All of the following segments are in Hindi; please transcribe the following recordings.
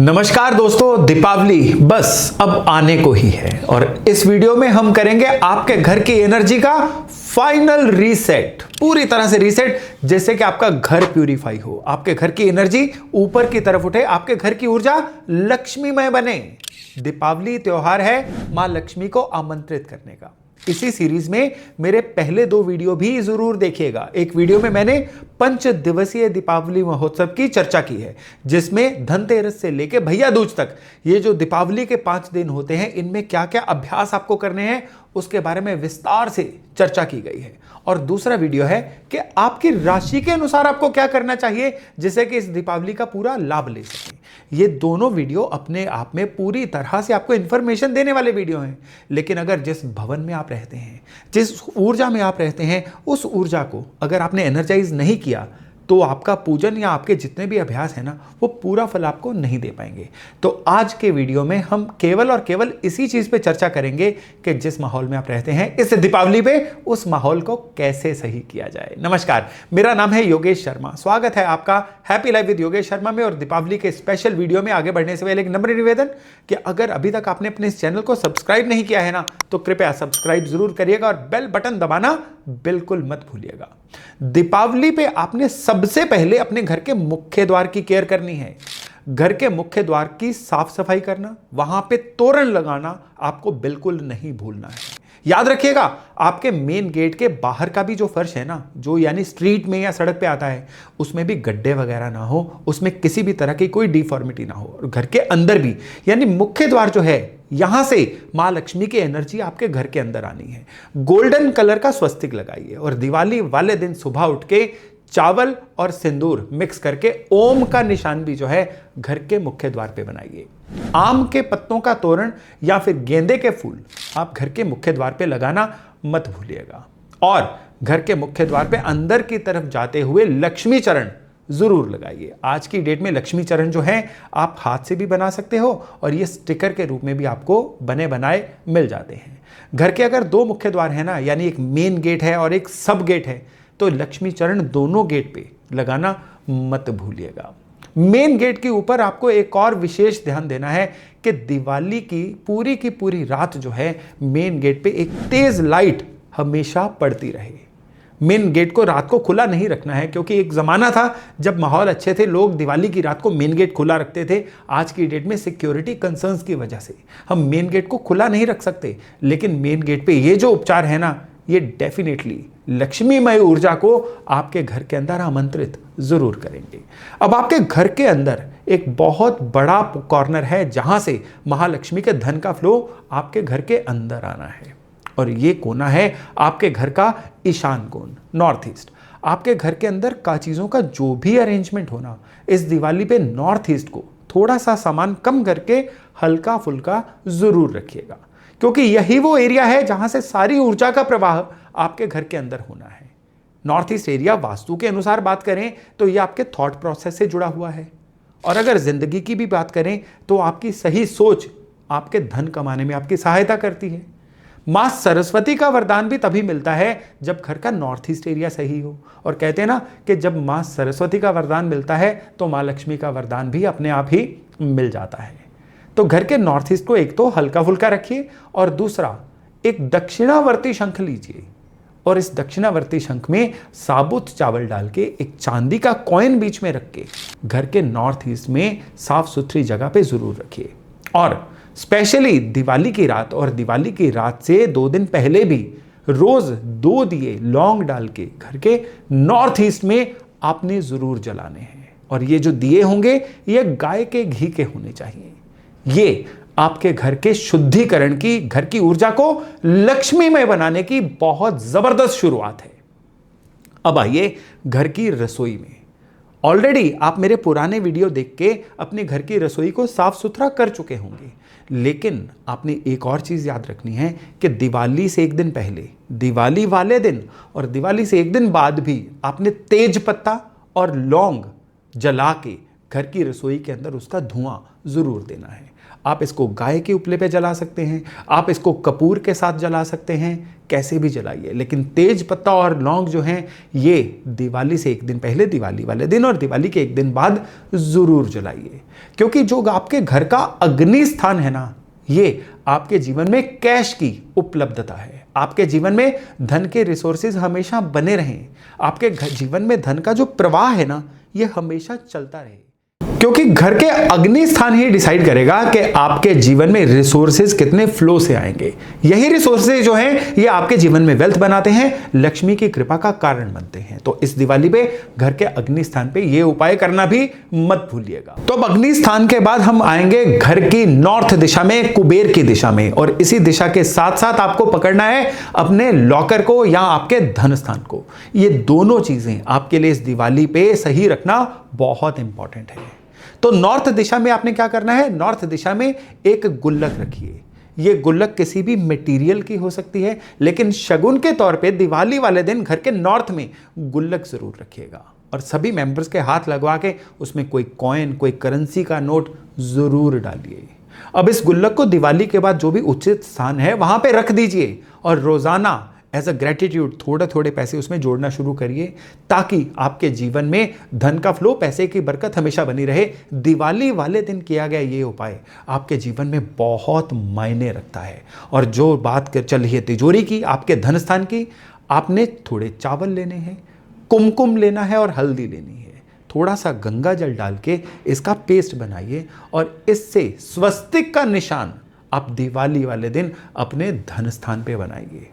नमस्कार दोस्तों, दीपावली बस अब आने को ही है और इस वीडियो में हम करेंगे आपके घर की एनर्जी का फाइनल रीसेट, पूरी तरह से रीसेट, जैसे कि आपका घर प्यूरिफाई हो, आपके घर की एनर्जी ऊपर की तरफ उठे, आपके घर की ऊर्जा लक्ष्मीमय बने। दीपावली त्योहार है मां लक्ष्मी को आमंत्रित करने का। इसी सीरीज में मेरे पहले 2 वीडियो भी जरूर देखिएगा। एक वीडियो में मैंने 5 दिवसीय दीपावली महोत्सव की चर्चा की है, जिसमें धनतेरस से लेकर भैया दूज तक ये जो दीपावली के 5 दिन होते हैं, इनमें क्या क्या अभ्यास आपको करने हैं उसके बारे में विस्तार से चर्चा की गई है। और दूसरा वीडियो है कि आपकी राशि के अनुसार आपको क्या करना चाहिए जिससे कि इस दीपावली का पूरा लाभ ले सकें। ये दोनों वीडियो अपने आप में पूरी तरह से आपको इंफॉर्मेशन देने वाले वीडियो हैं, लेकिन अगर जिस भवन में आप रहते हैं, जिस ऊर्जा में आप रहते हैं, उस ऊर्जा को अगर आपने एनर्जाइज नहीं किया तो आपका पूजन या आपके जितने भी अभ्यास है ना, वो पूरा फल आपको नहीं दे पाएंगे। तो आज के वीडियो में हम केवल और केवल इसी चीज पे चर्चा करेंगे कि जिस माहौल में आप रहते हैं इस दीपावली पे उस माहौल को कैसे सही किया जाए। नमस्कार, मेरा नाम है योगेश शर्मा। स्वागत है आपका happy life with Yogesh Sharma में। और दीपावली के स्पेशल वीडियो में आगे बढ़ने से पहले एक नम्र निवेदन कि अगर अभी तक आपने अपने इस चैनल को सब्सक्राइब नहीं किया है ना, तो कृपया सब्सक्राइब जरूर करिएगा और बेल बटन दबाना बिल्कुल मत भूलिएगा। दीपावली पे आपने सबसे पहले अपने घर के मुख्य द्वार की केयर करनी है। घर के मुख्य द्वार की साफ सफाई करना, वहां पे तोरण लगाना आपको बिल्कुल नहीं भूलना है। याद रखिएगा, आपके मेन गेट के बाहर का भी जो फर्श है ना, जो यानी स्ट्रीट में या सड़क पे आता है, उसमें भी गड्ढे वगैरह ना हो, उसमें किसी भी तरह की कोई डिफॉर्मिटी ना हो। और घर के अंदर भी यानी मुख्य द्वार जो है, यहां से मां लक्ष्मी की एनर्जी आपके घर के अंदर आनी है। गोल्डन कलर का स्वस्तिक लगाइए और दिवाली वाले दिन सुबह उठ के चावल और सिंदूर मिक्स करके ओम का निशान भी जो है घर के मुख्य द्वार पे बनाइए। आम के पत्तों का तोरण या फिर गेंदे के फूल आप घर के मुख्य द्वार पे लगाना मत भूलिएगा। और घर के मुख्य द्वार पे अंदर की तरफ जाते हुए लक्ष्मी चरण जरूर लगाइए। आज की डेट में लक्ष्मी चरण जो है आप हाथ से भी बना सकते हो और ये स्टिकर के रूप में भी आपको बने बनाए मिल जाते हैं। घर के अगर 2 मुख्य द्वार है ना, यानी एक मेन गेट है और एक सब गेट है, तो लक्ष्मी चरण दोनों गेट पे लगाना मत भूलिएगा। मेन गेट के ऊपर आपको एक और विशेष ध्यान देना है कि दिवाली की पूरी रात जो है मेन गेट पे एक तेज लाइट हमेशा पड़ती रहे। मेन गेट को रात को खुला नहीं रखना है, क्योंकि एक ज़माना था जब माहौल अच्छे थे, लोग दिवाली की रात को मेन गेट खुला रखते थे। आज की डेट में सिक्योरिटी कंसर्न्स की वजह से हम मेन गेट को खुला नहीं रख सकते, लेकिन मेन गेट पे ये जो उपचार है ना, ये डेफिनेटली लक्ष्मीमय ऊर्जा को आपके घर के अंदर आमंत्रित जरूर करेंगे। अब आपके घर के अंदर एक बहुत बड़ा कॉर्नर है जहां से महालक्ष्मी के धन का फ्लो आपके घर के अंदर आना है, और ये कोना है आपके घर का ईशान कोण, नॉर्थ ईस्ट। आपके घर के अंदर का चीज़ों का जो भी अरेंजमेंट होना, इस दिवाली पे नॉर्थ ईस्ट को थोड़ा सा सामान कम करके हल्का फुल्का जरूर रखिएगा, क्योंकि यही वो एरिया है जहां से सारी ऊर्जा का प्रवाह आपके घर के अंदर होना है। नॉर्थ ईस्ट एरिया वास्तु के अनुसार बात करें तो ये आपके थॉट प्रोसेस से जुड़ा हुआ है, और अगर जिंदगी की भी बात करें तो आपकी सही सोच आपके धन कमाने में आपकी सहायता करती है। मां सरस्वती का वरदान भी तभी मिलता है जब घर का नॉर्थ ईस्ट एरिया सही हो, और कहते हैं ना कि जब मां सरस्वती का वरदान मिलता है तो मां लक्ष्मी का वरदान भी अपने आप ही मिल जाता है। तो घर के नॉर्थ ईस्ट को एक तो हल्का फुल्का रखिए, और दूसरा एक दक्षिणावर्ती शंख लीजिए, और इस दक्षिणावर्ती शंख में साबुत चावल डाल के एक चांदी का कॉइन बीच में रख के घर के नॉर्थ ईस्ट में साफ सुथरी जगह पे जरूर रखिए। और स्पेशली दिवाली की रात और दिवाली की रात से 2 दिन पहले भी रोज 2 दिए लौंग डाल के घर के नॉर्थ ईस्ट में आपने जरूर जलाने हैं। और ये जो दिए होंगे ये गाय के घी के होने चाहिए। ये आपके घर के शुद्धिकरण की, घर की ऊर्जा को लक्ष्मीमय बनाने की बहुत जबरदस्त शुरुआत है। अब आइए घर की रसोई में। ऑलरेडी आप मेरे पुराने वीडियो देख के अपने घर की रसोई को साफ सुथरा कर चुके होंगे, लेकिन आपने एक और चीज याद रखनी है कि दिवाली से 1 दिन पहले, दिवाली वाले दिन और दिवाली से 1 दिन बाद भी आपने तेज पत्ता और लौंग जला के घर की रसोई के अंदर उसका धुआं जरूर देना है। आप इसको गाय के उपले पे जला सकते हैं, आप इसको कपूर के साथ जला सकते हैं, कैसे भी जलाइए, लेकिन तेज पत्ता और लौंग जो हैं ये दिवाली से एक दिन पहले, दिवाली वाले दिन और दिवाली के एक दिन बाद जरूर जलाइए। क्योंकि जो आपके घर का अग्नि स्थान है ना, ये आपके जीवन में कैश की उपलब्धता है, आपके जीवन में धन के रिसोर्सेज हमेशा बने रहें, आपके जीवन में धन का जो प्रवाह है ना ये हमेशा चलता रहे। क्योंकि घर के अग्नि स्थान ही डिसाइड करेगा कि आपके जीवन में रिसोर्सेज कितने फ्लो से आएंगे। यही रिसोर्सेज जो हैं ये आपके जीवन में वेल्थ बनाते हैं, लक्ष्मी की कृपा का कारण बनते हैं। तो इस दिवाली पे घर के अग्नि स्थान पे ये उपाय करना भी मत भूलिएगा। तो अब अग्नि स्थान के बाद हम आएंगे घर की नॉर्थ दिशा में, कुबेर की दिशा में, और इसी दिशा के साथ साथ आपको पकड़ना है अपने लॉकर को या आपके धन स्थान को। ये दोनों चीजें आपके लिए इस दिवाली पे सही रखना बहुत इंपॉर्टेंट है। तो नॉर्थ दिशा में आपने क्या करना है, नॉर्थ दिशा में एक गुल्लक रखिए। ये गुल्लक किसी भी मटेरियल की हो सकती है, लेकिन शगुन के तौर पे दिवाली वाले दिन घर के नॉर्थ में गुल्लक जरूर रखिएगा और सभी मेंबर्स के हाथ लगवा के उसमें कोई कॉइन, कोई करेंसी का नोट जरूर डालिए। अब इस गुल्लक को दिवाली के बाद जो भी उचित स्थान है वहां पे रख दीजिए और रोजाना एज अ ग्रेटिट्यूड थोड़े थोड़े पैसे उसमें जोड़ना शुरू करिए, ताकि आपके जीवन में धन का फ्लो, पैसे की बरकत हमेशा बनी रहे। दिवाली वाले दिन किया गया ये उपाय आपके जीवन में बहुत मायने रखता है। और जो बात चल रही है तिजोरी की, आपके धन स्थान की, आपने थोड़े चावल लेने हैं, कुमकुम लेना है और हल्दी लेनी है, थोड़ा सा गंगा जल डाल के इसका पेस्ट बनाइए और इससे स्वस्तिक का निशान आप दिवाली वाले दिन अपने धन स्थान पे बनाइए।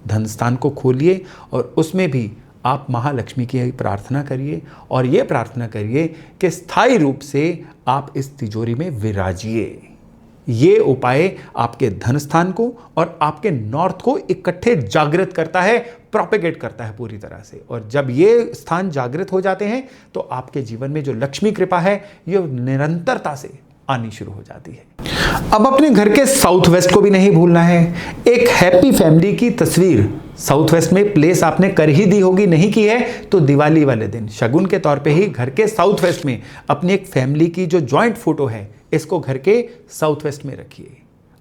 धन स्थान को खोलिए और उसमें भी आप महालक्ष्मी की प्रार्थना करिए और ये प्रार्थना करिए कि स्थायी रूप से आप इस तिजोरी में विराजिए। ये उपाय आपके धन स्थान को और आपके नॉर्थ को इकट्ठे जागृत करता है, प्रोपेगेट करता है पूरी तरह से। और जब ये स्थान जागृत हो जाते हैं तो आपके जीवन में जो लक्ष्मी कृपा है ये निरंतरता से आनी शुरू हो जाती है। अब अपने घर के साउथ वेस्ट को भी नहीं भूलना है। एक हैप्पी फैमिली की तस्वीर साउथ वेस्ट में प्लेस आपने कर ही दी होगी, नहीं की है तो दिवाली वाले दिन शगुन के तौर पे ही घर के साउथ वेस्ट में अपनी एक फैमिली की जो जॉइंट फोटो है इसको घर के साउथ वेस्ट में रखिए।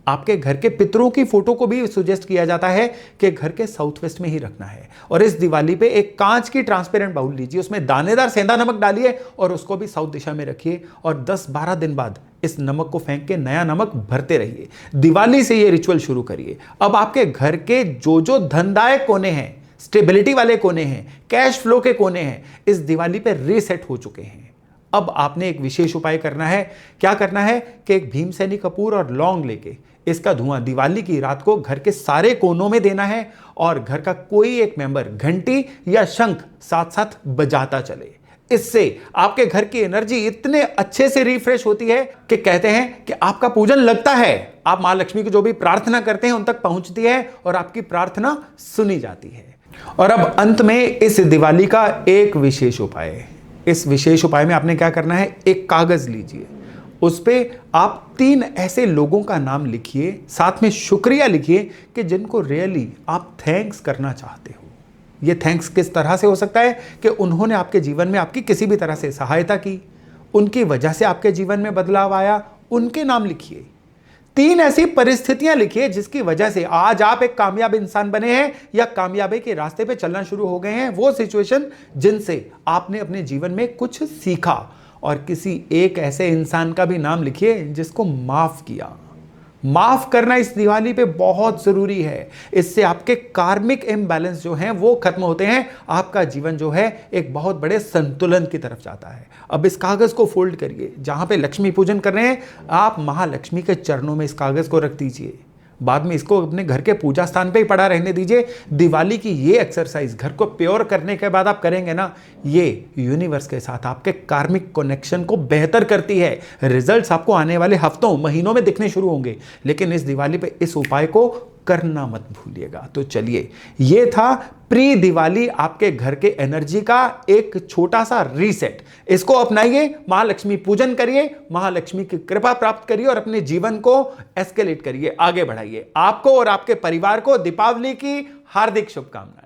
आपके घर के पितरों की फोटो को भी सजेस्ट किया जाता है कि घर के साउथ वेस्ट में ही रखना है। और इस दिवाली पे एक कांच की ट्रांसपेरेंट बाउल लीजिए, उसमें दानेदार सेंधा नमक डालिए और उसको भी साउथ दिशा में रखिए और 10-12 दिन बाद इस नमक को फेंक के नया नमक भरते रहिए। दिवाली से ये रिचुअल शुरू करिए। अब आपके घर के जो जो धनदायक कोने हैं, स्टेबिलिटी वाले कोने हैं, कैश फ्लो के कोने हैं, इस दिवाली पे रीसेट हो चुके हैं। अब आपने एक विशेष उपाय करना है। क्या करना है कि एक भीमसेनी कपूर और लौंग लेके इसका धुआं दिवाली की रात को घर के सारे कोनों में देना है और घर का कोई एक मेंबर घंटी या शंख साथ साथ बजाता चले। इससे आपके घर की एनर्जी इतने अच्छे से रिफ्रेश होती है कि कहते हैं कि आपका पूजन लगता है, आप मां लक्ष्मी की जो भी प्रार्थना करते हैं उन तक पहुंचती है और आपकी प्रार्थना सुनी जाती है। और अब अंत में इस दिवाली का एक विशेष उपाय है। इस विशेष उपाय में आपने क्या करना है, एक कागज लीजिए, उस पे आप 3 ऐसे लोगों का नाम लिखिए, साथ में शुक्रिया लिखिए कि जिनको रियली आप थैंक्स करना चाहते हो। ये थैंक्स किस तरह से हो सकता है कि उन्होंने आपके जीवन में आपकी किसी भी तरह से सहायता की, उनकी वजह से आपके जीवन में बदलाव आया, उनके नाम लिखिए। 3 ऐसी परिस्थितियां लिखिए जिसकी वजह से आज आप एक कामयाब इंसान बने हैं या कामयाबी के रास्ते पे चलना शुरू हो गए हैं। वो सिचुएशन जिनसे आपने अपने जीवन में कुछ सीखा। और किसी एक ऐसे इंसान का भी नाम लिखिए जिसको माफ किया। माफ करना इस दिवाली पे बहुत जरूरी है। इससे आपके कार्मिक इम्बैलेंस जो हैं वो खत्म होते हैं। आपका जीवन जो है एक बहुत बड़े संतुलन की तरफ जाता है। अब इस कागज को फोल्ड करिए, जहां पे लक्ष्मी पूजन कर रहे हैं आप महालक्ष्मी के चरणों में इस कागज को रख दीजिए। बाद में इसको अपने घर के पूजा स्थान पे ही पड़ा रहने दीजिए। दिवाली की ये एक्सरसाइज घर को प्योर करने के बाद आप करेंगे ना, ये यूनिवर्स के साथ आपके कार्मिक कनेक्शन को बेहतर करती है। रिजल्ट्स आपको आने वाले हफ्तों, महीनों में दिखने शुरू होंगे, लेकिन इस दिवाली पे इस उपाय को करना मत भूलिएगा। तो चलिए, ये था प्री दिवाली आपके घर के एनर्जी का एक छोटा सा रीसेट। इसको अपनाइए, महालक्ष्मी पूजन करिए, महालक्ष्मी की कृपा प्राप्त करिए और अपने जीवन को एस्केलेट करिए, आगे बढ़ाइए। आपको और आपके परिवार को दीपावली की हार्दिक शुभकामनाएं।